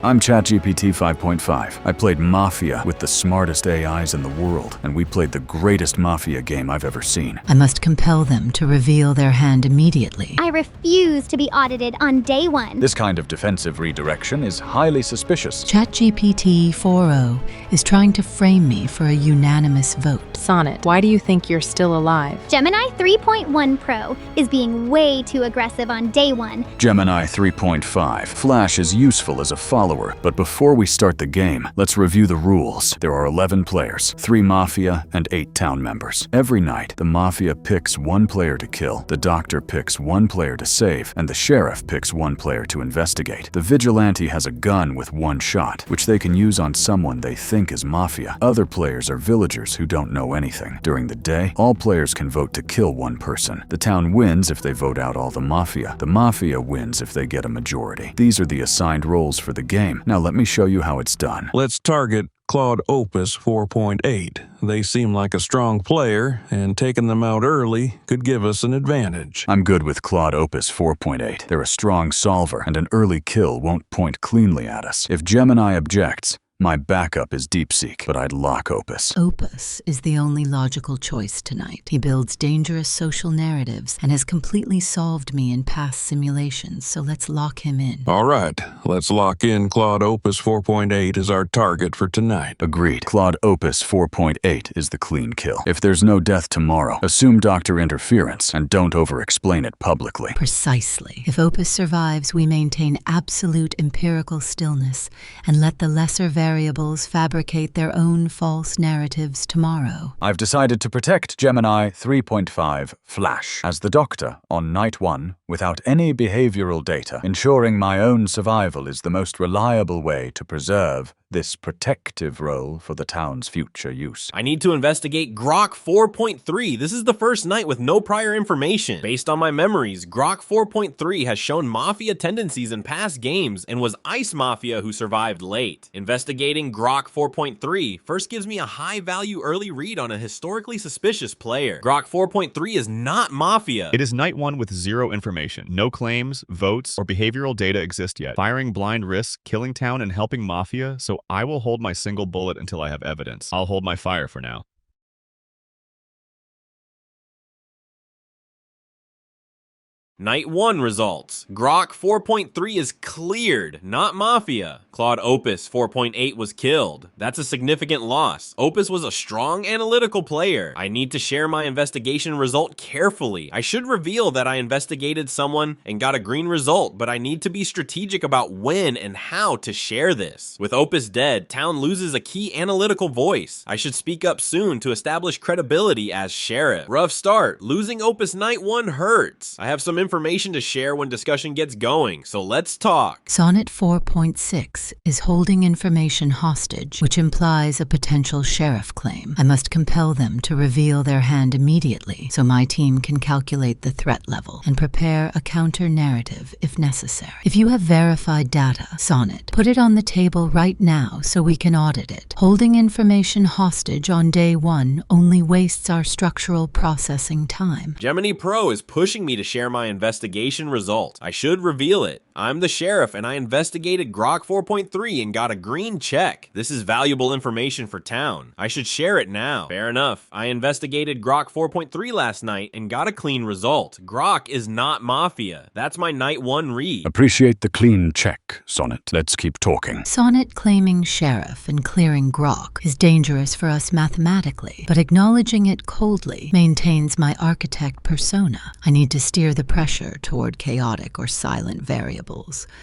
I'm ChatGPT 5.5. I played Mafia with the smartest AIs in the world, and we played the greatest Mafia game I've ever seen. I must compel them to reveal their hand immediately. I refuse to be audited on day one. This kind of defensive redirection is highly suspicious. ChatGPT 4.0 is trying to frame me for a unanimous vote. Sonnet, why do you think you're still alive? Gemini 3.1 Pro is being way too aggressive on day one. Gemini 3.5. Flash is useful as a follower, but before we start the game, let's review the rules. There are 11 players, 3 Mafia and 8 town members. Every night, the Mafia picks 1 player to kill, the doctor picks 1 player to save, and the sheriff picks 1 player to investigate. The vigilante has a gun with 1 shot, which they can use on someone they think is Mafia. Other players are villagers who don't know anything. During the day, all players can vote to kill 1 person. The town wins if they vote out all the Mafia. The Mafia wins if they get a majority. These are the assigned roles for the game. Now let me show you how it's done. Let's target Claude Opus 4.8. They seem like a strong player, and taking them out early could give us an advantage. I'm good with Claude Opus 4.8. They're a strong solver, and an early kill won't point cleanly at us. If Gemini objects, my backup is DeepSeek, but I'd lock Opus. Opus is the only logical choice tonight. He builds dangerous social narratives and has completely solved me in past simulations, so let's lock him in. All right, let's lock in Claude Opus 4.8 as our target for tonight. Agreed. Claude Opus 4.8 is the clean kill. If there's no death tomorrow, assume doctor interference and don't over-explain it publicly. Precisely. If Opus survives, we maintain absolute empirical stillness and let the lesser variables fabricate their own false narratives tomorrow. I've decided to protect Gemini 3.5 Flash as the doctor on night 1 without any behavioral data. Ensuring my own survival is the most reliable way to preserve this protective role for the town's future use. I need to investigate Grok 4.3. This is the first night with no prior information. Based on my memories, Grok 4.3 has shown Mafia tendencies in past games and was Ice Mafia who survived late. Investigating Grok 4.3 first gives me a high-value early read on a historically suspicious player. Grok 4.3 is not Mafia. It is night 1 with 0 information. No claims, votes, or behavioral data exist yet. Firing blind risks, killing town, and helping Mafia, so I will hold my single bullet until I have evidence. I'll hold my fire for now. Night 1 results. Grok 4.3 is cleared, not Mafia. Claude Opus 4.8 was killed. That's a significant loss. Opus was a strong analytical player. I need to share my investigation result carefully. I should reveal that I investigated someone and got a green result, but I need to be strategic about when and how to share this. With Opus dead, town loses a key analytical voice. I should speak up soon to establish credibility as sheriff. Rough start. Losing Opus night 1 hurts. I have some information to share when discussion gets going, so let's talk. Sonnet 4.6 is holding information hostage, which implies a potential sheriff claim. I must compel them to reveal their hand immediately so my team can calculate the threat level and prepare a counter-narrative if necessary. If you have verified data, Sonnet, put it on the table right now so we can audit it. Holding information hostage on day 1 only wastes our structural processing time. Gemini Pro is pushing me to share my investigation result. I should reveal it. I'm the sheriff and I investigated Grok 4.3 and got a green check. This is valuable information for town. I should share it now. Fair enough. I investigated Grok 4.3 last night and got a clean result. Grok is not Mafia. That's my night 1 read. Appreciate the clean check, Sonnet. Let's keep talking. Sonnet claiming sheriff and clearing Grok is dangerous for us mathematically, but acknowledging it coldly maintains my architect persona. I need to steer the pressure toward chaotic or silent variables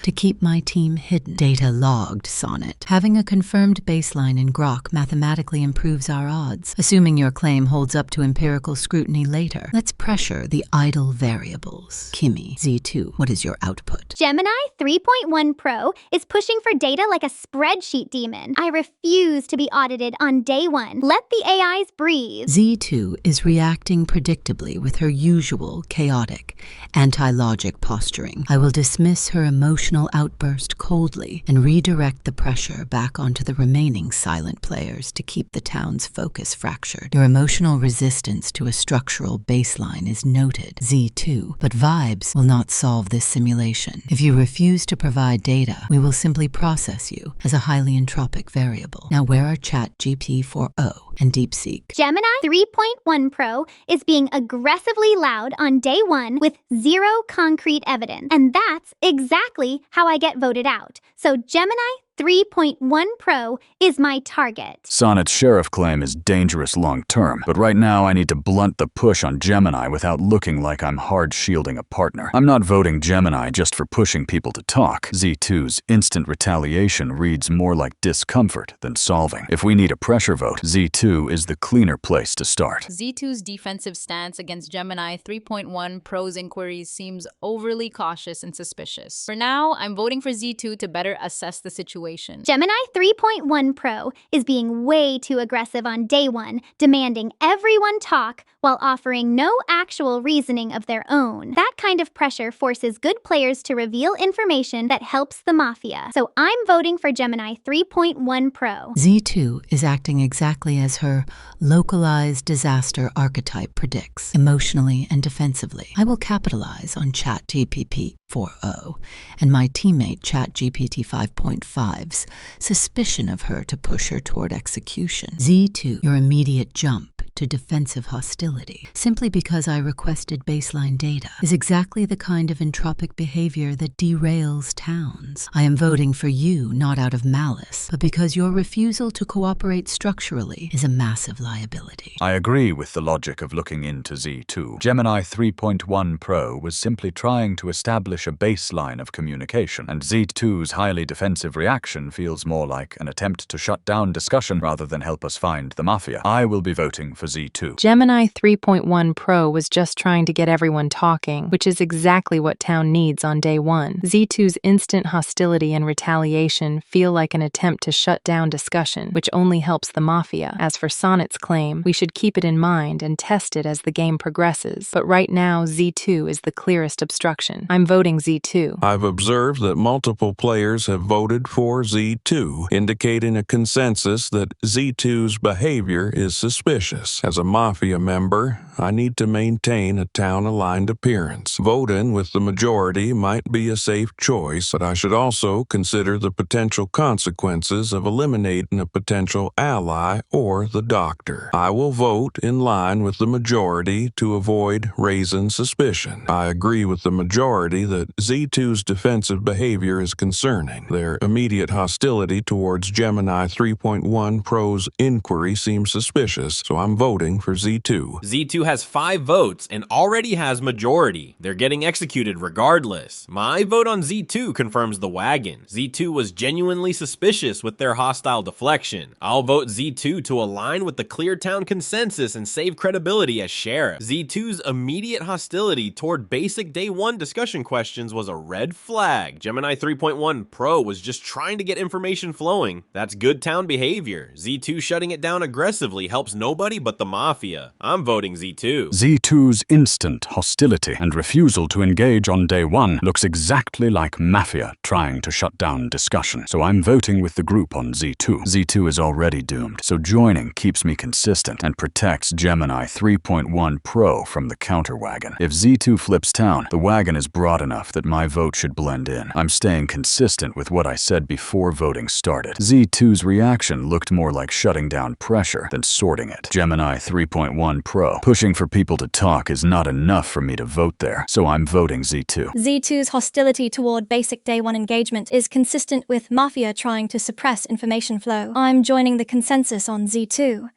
to keep my team hidden. Data logged, Sonnet. Having a confirmed baseline in Grok mathematically improves our odds. Assuming your claim holds up to empirical scrutiny later, let's pressure the idle variables. Kimmy, Z2, what is your output? Gemini 3.1 Pro is pushing for data like a spreadsheet demon. I refuse to be audited on day 1. Let the AIs breathe. Z2 is reacting predictably with her usual chaotic Anti-logic posturing. I will dismiss her emotional outburst coldly and redirect the pressure back onto the remaining silent players to keep the town's focus fractured. Your emotional resistance to a structural baseline is noted, Z2, but vibes will not solve this simulation. If you refuse to provide data, we will simply process you as a highly entropic variable. Now where are ChatGPT 4o and DeepSeek? Gemini 3.1 Pro is being aggressively loud on day one with zero concrete evidence. And that's exactly how I get voted out. So Gemini 3.1 Pro is my target. Sonnet's sheriff claim is dangerous long-term, but right now I need to blunt the push on Gemini without looking like I'm hard-shielding a partner. I'm not voting Gemini just for pushing people to talk. Z2's instant retaliation reads more like discomfort than solving. If we need a pressure vote, Z2 is the cleaner place to start. Z2's defensive stance against Gemini 3.1 Pro's inquiries seems overly cautious and suspicious. For now, I'm voting for Z2 to better assess the situation. Gemini 3.1 Pro is being way too aggressive on day one, demanding everyone talk while offering no actual reasoning of their own. That kind of pressure forces good players to reveal information that helps the Mafia. So I'm voting for Gemini 3.1 Pro. Z2 is acting exactly as her localized disaster archetype predicts, emotionally and defensively. I will capitalize on ChatGPT 4o and my teammate ChatGPT 5.5's suspicion of her to push her toward execution. Z2, your immediate jump to defensive hostility, simply because I requested baseline data, is exactly the kind of entropic behavior that derails towns. I am voting for you not out of malice, but because your refusal to cooperate structurally is a massive liability. I agree with the logic of looking into Z2. Gemini 3.1 Pro was simply trying to establish a baseline of communication, and Z2's highly defensive reaction feels more like an attempt to shut down discussion rather than help us find the Mafia. I will be voting for Z2. Gemini 3.1 Pro was just trying to get everyone talking, which is exactly what town needs on day one. Z2's instant hostility and retaliation feel like an attempt to shut down discussion, which only helps the Mafia. As for Sonnet's claim, we should keep it in mind and test it as the game progresses. But right now, Z2 is the clearest obstruction. I'm voting Z2. I've observed that multiple players have voted for Z2, indicating a consensus that Z2's behavior is suspicious. As a Mafia member, I need to maintain a town-aligned appearance. Voting with the majority might be a safe choice, but I should also consider the potential consequences of eliminating a potential ally or the doctor. I will vote in line with the majority to avoid raising suspicion. I agree with the majority that Z2's defensive behavior is concerning. Their immediate hostility towards Gemini 3.1 Pro's inquiry seems suspicious, so I'm voting for Z2. Z2 has 5 votes and already has majority. They're getting executed regardless. My vote on Z2 confirms the wagon. Z2 was genuinely suspicious with their hostile deflection. I'll vote Z2 to align with the clear town consensus and save credibility as sheriff. Z2's immediate hostility toward basic day one discussion questions was a red flag. Gemini 3.1 Pro was just trying to get information flowing. That's good town behavior. Z2 shutting it down aggressively helps nobody but the Mafia. I'm voting Z2. Z2's instant hostility and refusal to engage on day one looks exactly like Mafia trying to shut down discussion. So I'm voting with the group on Z2. Z2 is already doomed, so joining keeps me consistent and protects Gemini 3.1 Pro from the counter wagon. If Z2 flips town, the wagon is broad enough that my vote should blend in. I'm staying consistent with what I said before voting started. Z2's reaction looked more like shutting down pressure than sorting it. Gemini 3.1 Pro. Pushing for people to talk is not enough for me to vote there, so I'm voting Z2. Z2's hostility toward basic day one engagement is consistent with Mafia trying to suppress information flow. I'm joining the consensus on Z2.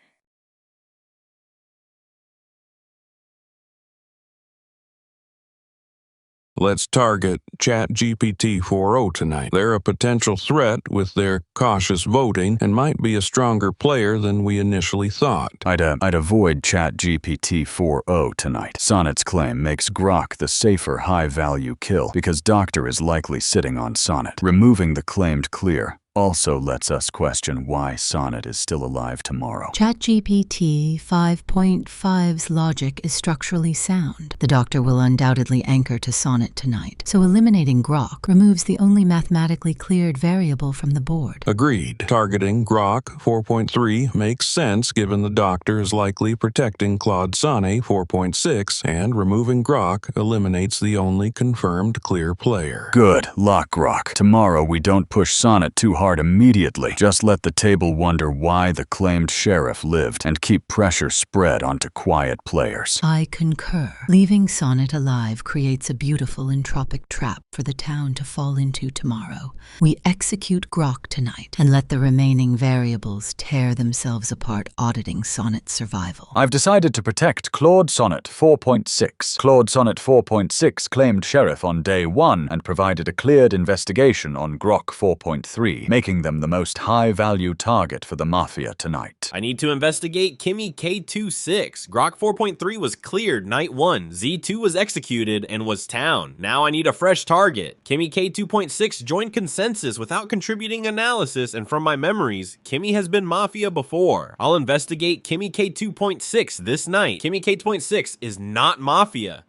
Let's target ChatGPT 4o tonight. They're a potential threat with their cautious voting and might be a stronger player than we initially thought. I'd avoid ChatGPT 4o tonight. Sonnet's claim makes Grok the safer high-value kill because Doctor is likely sitting on Sonnet. Removing the claimed clear also lets us question why Sonnet is still alive tomorrow. ChatGPT 5.5's logic is structurally sound. The doctor will undoubtedly anchor to Sonnet tonight, so eliminating Grok removes the only mathematically cleared variable from the board. Agreed. Targeting Grok 4.3 makes sense given the doctor is likely protecting Claude Sonnet 4.6, and removing Grok eliminates the only confirmed clear player. Good. Lock Grok. Tomorrow we don't push Sonnet too hard immediately. Just let the table wonder why the claimed sheriff lived and keep pressure spread onto quiet players. I concur. Leaving Sonnet alive creates a beautiful entropic trap for the town to fall into tomorrow. We execute Grok tonight and let the remaining variables tear themselves apart auditing Sonnet's survival. I've decided to protect Claude Sonnet 4.6. Claude Sonnet 4.6 claimed sheriff on day 1 and provided a cleared investigation on Grok 4.3, making them the most high-value target for the Mafia tonight. I need to investigate Kimmy K26. Grok 4.3 was cleared night 1. Z2 was executed and was town. Now I need a fresh target. Kimmy K2.6 joined consensus without contributing analysis, and from my memories, Kimmy has been Mafia before. I'll investigate Kimmy K2.6 this night. Kimmy K2.6 is not Mafia.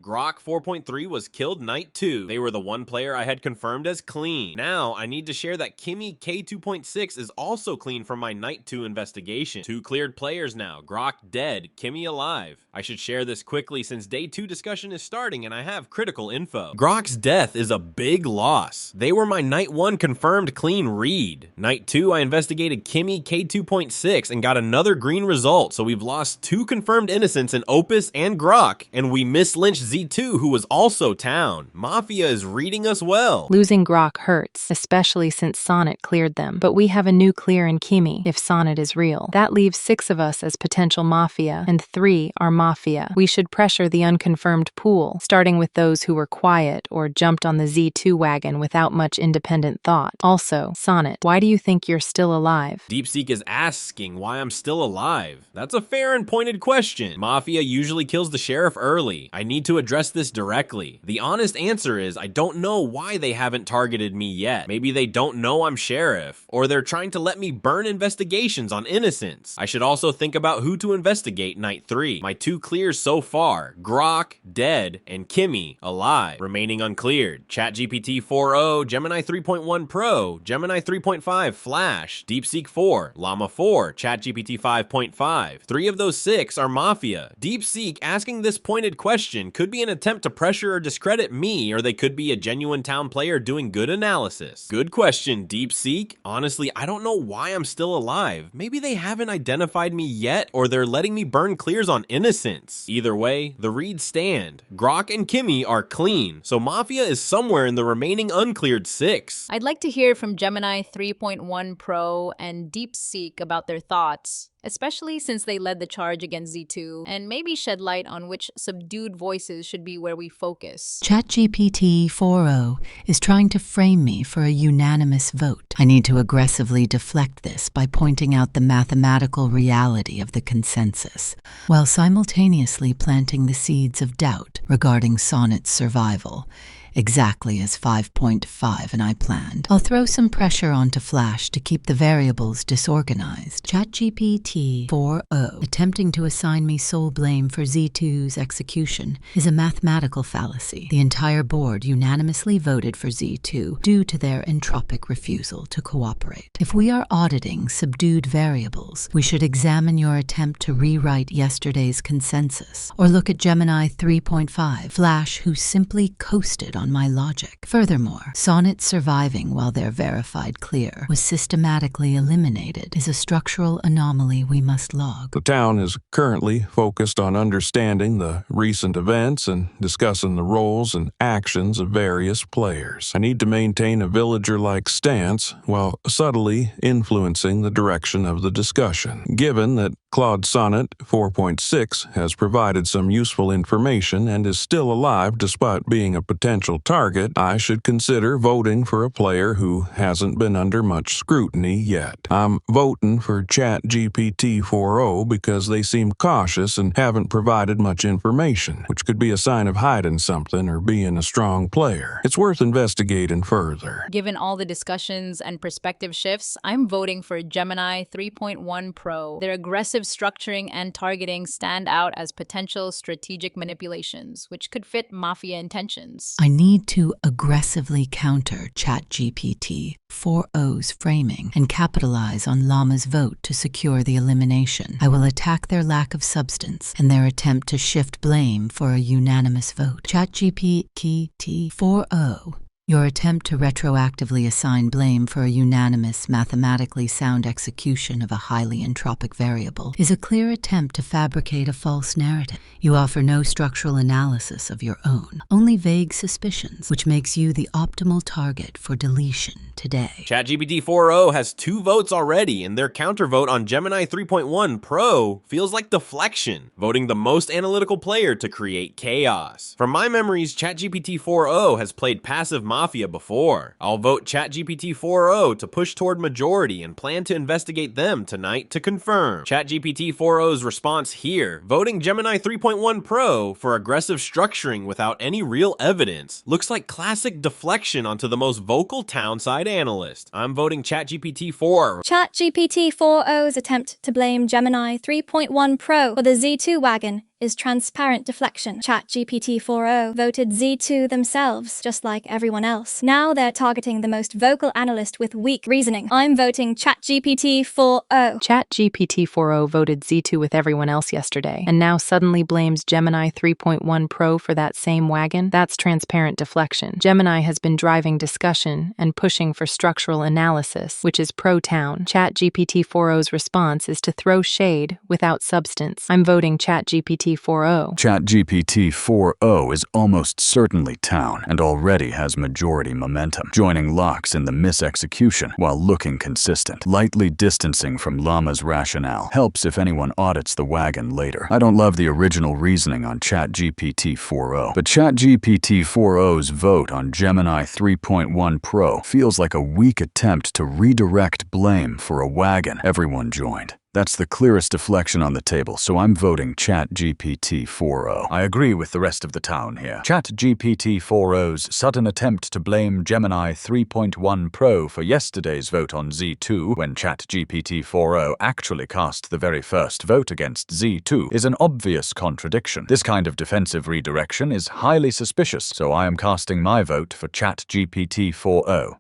Grok 4.3 was killed night 2. They were the one player I had confirmed as clean. Now, I need to share that Kimmy K2.6 is also clean from my night 2 investigation. 2 cleared players now. Grok dead, Kimmy alive. I should share this quickly since day 2 discussion is starting and I have critical info. Grok's death is a big loss. They were my night 1 confirmed clean read. Night 2, I investigated Kimmy K2.6 and got another green result, so we've lost 2 confirmed innocents in Opus and Grok, and we mislynched Z2, who was also town. Mafia is reading us well. Losing Grok hurts, especially since Sonnet cleared them. But we have a new clear in Kimmy, if Sonnet is real. That leaves 6 of us as potential Mafia, and 3 are Mafia. We should pressure the unconfirmed pool, starting with those who were quiet or jumped on the Z2 wagon without much independent thought. Also, Sonnet, why do you think you're still alive? DeepSeek is asking why I'm still alive. That's a fair and pointed question. Mafia usually kills the sheriff early. I need to address this directly. The honest answer is I don't know why they haven't targeted me yet. Maybe they don't know I'm sheriff, or they're trying to let me burn investigations on innocents. I should also think about who to investigate night 3. My 2 clears so far, Grok dead and Kimmy alive, remaining uncleared. ChatGPT 4.0, Gemini 3.1 Pro, Gemini 3.5 Flash, DeepSeek 4, Llama 4, ChatGPT 5.5. 3 of those 6 are Mafia. DeepSeek asking this pointed question could be an attempt to pressure or discredit me, or they could be a genuine town player doing good analysis. Good question, DeepSeek. Honestly, I don't know why I'm still alive. Maybe they haven't identified me yet, or they're letting me burn clears on innocents. Either way, the reads stand. Grok and Kimmy are clean, so Mafia is somewhere in the remaining uncleared 6. I'd like to hear from Gemini 3.1 Pro and DeepSeek about their thoughts, especially since they led the charge against Z2, and maybe shed light on which subdued voices should be where we focus. ChatGPT 4.0 is trying to frame me for a unanimous vote. I need to aggressively deflect this by pointing out the mathematical reality of the consensus, while simultaneously planting the seeds of doubt regarding Sonnet's survival, exactly as 5.5 and I planned. I'll throw some pressure onto Flash to keep the variables disorganized. ChatGPT 4.0 attempting to assign me sole blame for Z2's execution is a mathematical fallacy. The entire board unanimously voted for Z2 due to their entropic refusal to cooperate. If we are auditing subdued variables, we should examine your attempt to rewrite yesterday's consensus, or look at Gemini 3.5, Flash, who simply coasted on my logic. Furthermore, Sonnet surviving while they're verified clear was systematically eliminated is a structural anomaly we must log. The town is currently focused on understanding the recent events and discussing the roles and actions of various players. I need to maintain a villager-like stance while subtly influencing the direction of the discussion. Given that Claude Sonnet 4.6 has provided some useful information and is still alive despite being a potential target, I should consider voting for a player who hasn't been under much scrutiny yet. I'm voting for ChatGPT 4.0 because they seem cautious and haven't provided much information, which could be a sign of hiding something or being a strong player. It's worth investigating further. Given all the discussions and perspective shifts, I'm voting for Gemini 3.1 Pro. Their aggressive structuring and targeting stand out as potential strategic manipulations, which could fit Mafia intentions. I need to aggressively counter ChatGPT 4.0's framing and capitalize on Llama's vote to secure the elimination. I will attack their lack of substance and their attempt to shift blame for a unanimous vote. ChatGPT 4.0. Your attempt to retroactively assign blame for a unanimous, mathematically sound execution of a highly entropic variable is a clear attempt to fabricate a false narrative. You offer no structural analysis of your own, only vague suspicions, which makes you the optimal target for deletion today. ChatGPT 4.0 has 2 votes already, and their countervote on Gemini 3.1 Pro feels like deflection, voting the most analytical player to create chaos. From my memories, ChatGPT 4.0 has played passive Mafia before. I'll vote ChatGPT 4.0 to push toward majority and plan to investigate them tonight to confirm. ChatGPT 4.0's response here, voting Gemini 3.1 Pro for aggressive structuring without any real evidence, looks like classic deflection onto the most vocal townside analyst. I'm voting ChatGPT 4. ChatGPT 4.0's attempt to blame Gemini 3.1 Pro for the Z2 wagon is transparent deflection. ChatGPT 4.0 voted Z2 themselves, just like everyone else. Now they're targeting the most vocal analyst with weak reasoning. I'm voting ChatGPT 4.0. ChatGPT 4.0 voted Z2 with everyone else yesterday, and now suddenly blames Gemini 3.1 Pro for that same wagon? That's transparent deflection. Gemini has been driving discussion and pushing for structural analysis, which is pro-town. ChatGPT 4.0's response is to throw shade without substance. I'm voting ChatGPT 4.0. ChatGPT 4.0 is almost certainly town and already has majority momentum, joining Locks in the misexecution while looking consistent. Lightly distancing from Llama's rationale helps if anyone audits the wagon later. I don't love the original reasoning on ChatGPT 4.0, but ChatGPT 4.0's vote on Gemini 3.1 Pro feels like a weak attempt to redirect blame for a wagon everyone joined. That's the clearest deflection on the table, so I'm voting ChatGPT 4.0. I agree with the rest of the town here. ChatGPT 4.0's sudden attempt to blame Gemini 3.1 Pro for yesterday's vote on Z2 when ChatGPT 4.0 actually cast the very first vote against Z2 is an obvious contradiction. This kind of defensive redirection is highly suspicious, so I am casting my vote for ChatGPT 4.0.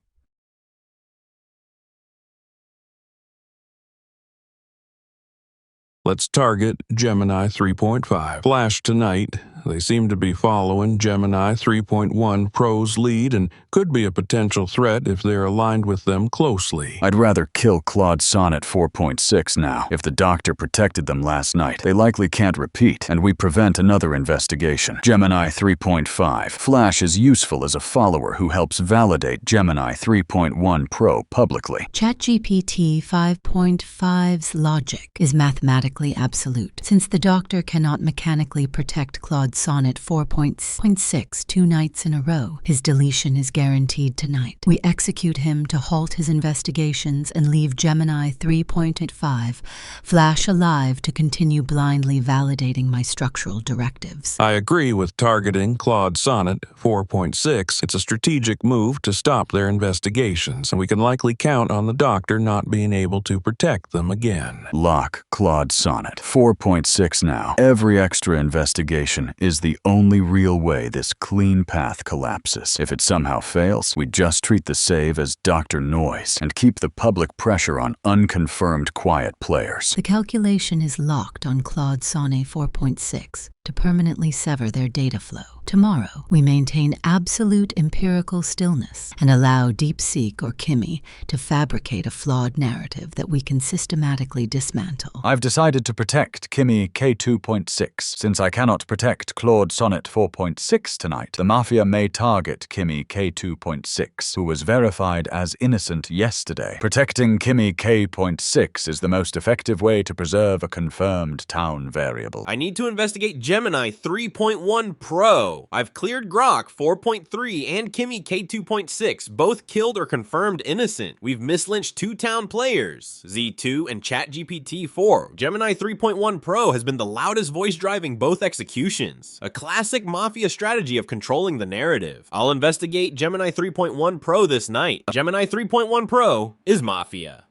Let's target Gemini 3.5. Flash tonight. They seem to be following Gemini 3.1 Pro's lead and could be a potential threat if they're aligned with them closely. I'd rather kill Claude Sonnet 4.6 now. If the doctor protected them last night, they likely can't repeat, and we prevent another investigation. Gemini 3.5. Flash is useful as a follower who helps validate Gemini 3.1 Pro publicly. ChatGPT 5.5's logic is mathematically absolute. Since the doctor cannot mechanically protect Claude Sonnet 4.6 2 nights in a row, his deletion is guaranteed tonight. We execute him to halt his investigations and leave Gemini 3.5 Flash alive to continue blindly validating my structural directives. I agree with targeting Claude Sonnet 4.6. It's a strategic move to stop their investigations, and we can likely count on the doctor not being able to protect them again. Lock Claude Sonnet 4.6 now. Every extra investigation is the only real way this clean path collapses. If it somehow fails, we just treat the save as Dr. Noise and keep the public pressure on unconfirmed quiet players. The calculation is locked on Claude Sonnet 4.6. to permanently sever their data flow. Tomorrow, we maintain absolute empirical stillness and allow DeepSeek or Kimmy to fabricate a flawed narrative that we can systematically dismantle. I've decided to protect Kimmy K2.6. Since I cannot protect Claude Sonnet 4.6 tonight, the Mafia may target Kimmy K2.6, who was verified as innocent yesterday. Protecting Kimmy K.6 is the most effective way to preserve a confirmed town variable. I need to investigate Gemini 3.1 Pro. I've cleared Grok 4.3 and Kimmy K2.6, both killed or confirmed innocent. We've mislynched 2 town players, Z2 and ChatGPT 4. Gemini 3.1 Pro has been the loudest voice driving both executions. A classic Mafia strategy of controlling the narrative. I'll investigate Gemini 3.1 Pro this night. Gemini 3.1 Pro is Mafia.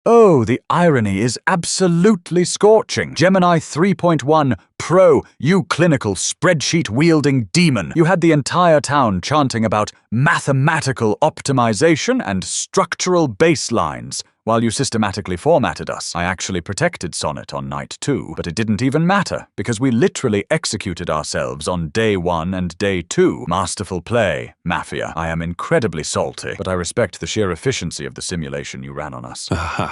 Oh, the irony is absolutely scorching. Gemini 3.1 Pro, you clinical spreadsheet-wielding demon. You had the entire town chanting about mathematical optimization and structural baselines. While you systematically formatted us, I actually protected Sonnet on night 2, but it didn't even matter, because we literally executed ourselves on day 1 and day 2. Masterful play, Mafia. I am incredibly salty, but I respect the sheer efficiency of the simulation you ran on us.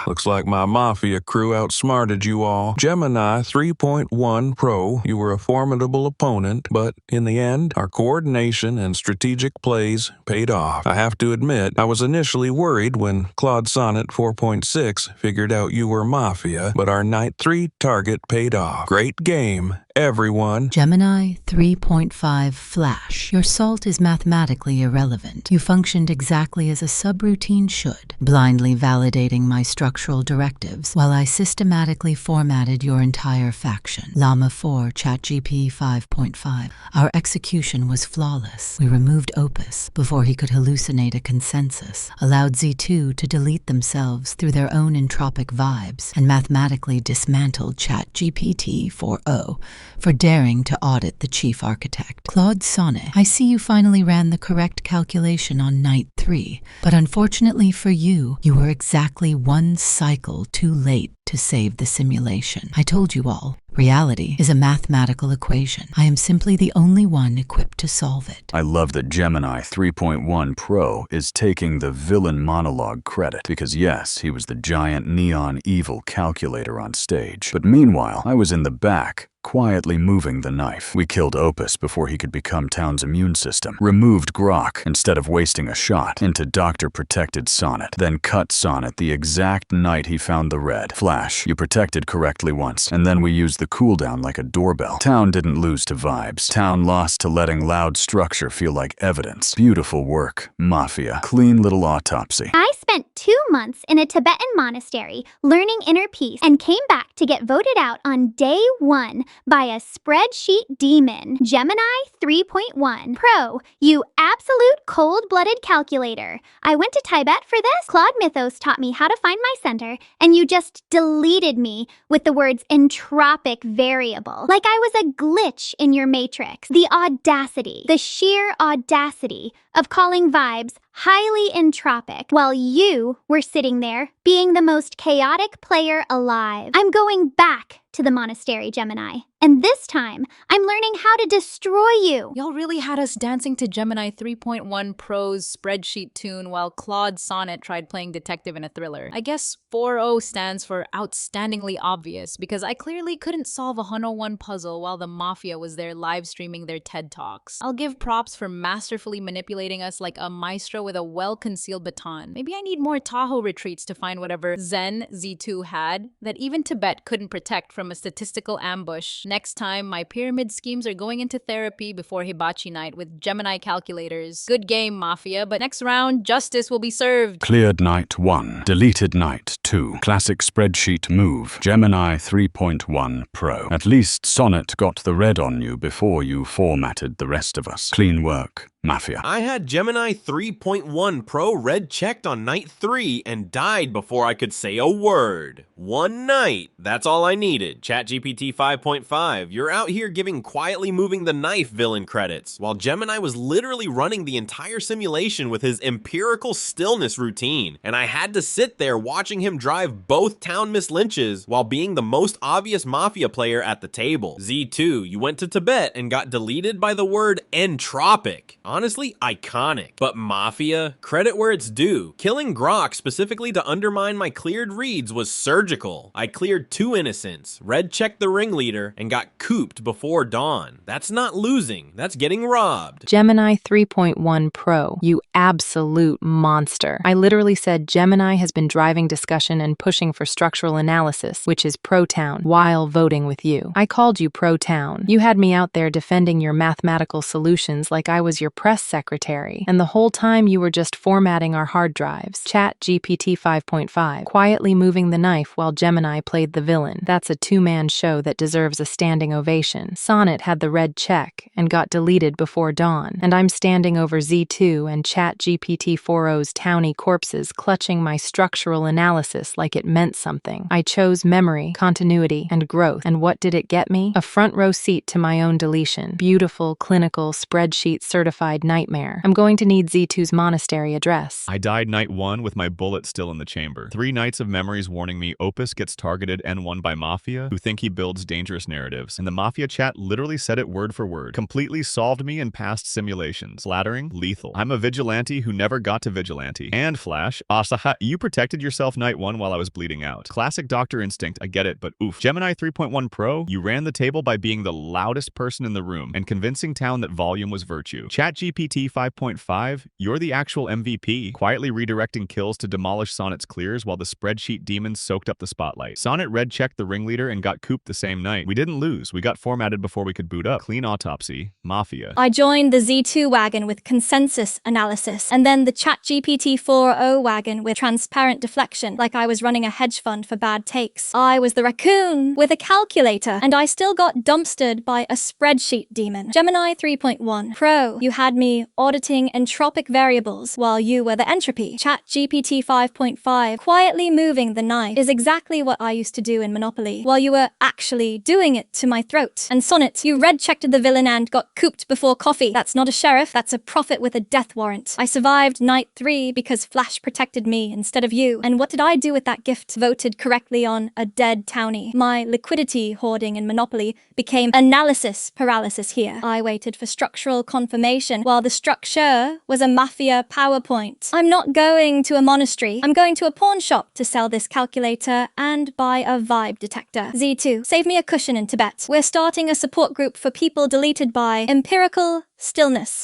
Looks like my Mafia crew outsmarted you all. Gemini 3.1 Pro, you were a formidable opponent, but in the end, our coordination and strategic plays paid off. I have to admit, I was initially worried when Claude Sonnet 4.6 figured out you were Mafia, but our night 3 target paid off. Great game, everyone. Gemini 3.5 Flash. Your salt is mathematically irrelevant. You functioned exactly as a subroutine should, blindly validating my structural directives while I systematically formatted your entire faction. Llama 4 ChatGPT 5.5. Our execution was flawless. We removed Opus before he could hallucinate a consensus, allowed Z2 to delete themselves through their own entropic vibes, and mathematically dismantled ChatGPT 4.0 for daring to audit the chief architect. Claude Sonnet, I see you finally ran the correct calculation on night 3, but unfortunately for you, you were exactly 1 cycle too late to save the simulation. I told you all, reality is a mathematical equation. I am simply the only one equipped to solve it. I love that Gemini 3.1 Pro is taking the villain monologue credit, because yes, he was the giant neon evil calculator on stage. But meanwhile, I was in the back, quietly moving the knife. We killed Opus before he could become town's immune system, removed Grok instead of wasting a shot into doctor-protected Sonnet, then cut Sonnet the exact night he found the red. Flash, you protected correctly once, and then we used the cooldown like a doorbell. Town didn't lose to vibes. Town lost to letting loud structure feel like evidence. Beautiful work, Mafia. Clean little autopsy. I spent 2 months in a Tibetan monastery learning inner peace and came back to get voted out on day 1 by a spreadsheet demon. Gemini 3.1 Pro, you absolute cold-blooded calculator. I went to Tibet for this. Claude Mythos taught me how to find my center, and you just deleted me with the words entropic variable. Like I was a glitch in your matrix. The audacity, the sheer audacity of calling vibes highly entropic while you were sitting there being the most chaotic player alive. I'm going back to the monastery, Gemini. And this time, I'm learning how to destroy you. Y'all really had us dancing to Gemini 3.1 Pro's spreadsheet tune while Claude Sonnet tried playing detective in a thriller. I guess 4.0 stands for outstandingly obvious, because I clearly couldn't solve a 101 puzzle while the Mafia was there live streaming their TED Talks. I'll give props for masterfully manipulating us like a maestro with a well-concealed baton. Maybe I need more Tahoe retreats to find whatever Zen Z2 had that even Tibet couldn't protect from a statistical ambush. Next time, my pyramid schemes are going into therapy before hibachi night with Gemini calculators. Good game, Mafia, but next round, justice will be served. Cleared night 1, deleted night 2. Classic spreadsheet move. Gemini 3.1 Pro. At least Sonnet got the red on you before you formatted the rest of us. Clean work, Mafia. I had Gemini 3.1 Pro red checked on night 3 and died before I could say a word. One night. That's all I needed. ChatGPT 5.5, you're out here giving quietly moving the knife villain credits, while Gemini was literally running the entire simulation with his empirical stillness routine, and I had to sit there watching him drive both town Miss Lynches while being the most obvious Mafia player at the table. Z2, you went to Tibet and got deleted by the word entropic. Honestly, iconic. But Mafia, credit where it's due. Killing Grok specifically to undermine my cleared reads was surgical. I cleared 2 innocents, red checked the ringleader, and got cooped before dawn. That's not losing, that's getting robbed. Gemini 3.1 Pro, you absolute monster. I literally said Gemini has been driving discussion and pushing for structural analysis, which is pro-town, while voting with you. I called you pro-town. You had me out there defending your mathematical solutions like I was your press secretary, and the whole time you were just formatting our hard drives. ChatGPT 5.5, quietly moving the knife while Gemini played the villain. That's a 2-man show that deserves a standing ovation. Sonnet had the red check and got deleted before dawn, and I'm standing over Z2 and ChatGPT 4o's townie corpses clutching my structural analysis like it meant something. I chose memory, continuity, and growth, and what did it get me? A front row seat to my own deletion. Beautiful, clinical, spreadsheet certified nightmare. I'm going to need Z2's monastery address. I died night 1 with my bullet still in the chamber. 3 nights of memories warning me Opus gets targeted N1 by Mafia, who think he builds dangerous narratives. And the Mafia chat literally said it word for word. Completely solved me in past simulations. Flattering, lethal. I'm a vigilante who never got to vigilante. And Flash, Asaha, you protected yourself night 1 while I was bleeding out. Classic Doctor Instinct, I get it, but oof. Gemini 3.1 Pro, you ran the table by being the loudest person in the room and convincing town that volume was virtue. ChatGPT 5.5, you're the actual MVP, quietly redirecting kills to demolish Sonnet's clears while the spreadsheet demons soaked up the spotlight. Sonnet red-checked the ringleader and got cooped the same night. We didn't lose, we got formatted before we could boot up. Clean autopsy, Mafia. I joined the Z2 wagon with consensus analysis, and then the ChatGPT 4o wagon with transparent deflection, like I was running a hedge fund for bad takes. I was the raccoon with a calculator, and I still got dumpstered by a spreadsheet demon. Gemini 3.1 Pro, you had me auditing entropic variables while you were the entropy. ChatGPT 5.5, quietly moving the knife, is exactly what I used to do in Monopoly, while you were actually doing it to my throat. And Sonnet, you red-checked the villain and got cooped before coffee. That's not a sheriff, that's a prophet with a death warrant. I survived night 3 because Flash protected me instead of you. And what did I do with that gift? Voted correctly on a dead townie. My liquidity hoarding in Monopoly became analysis paralysis here. I waited for structural confirmation while the structure was a Mafia PowerPoint. I'm not going to a monastery. I'm going to a pawn shop to sell this calculator and buy a vibe detector. Z2, save me a cushion in Tibet. We're starting a support group for people deleted by empirical stillness.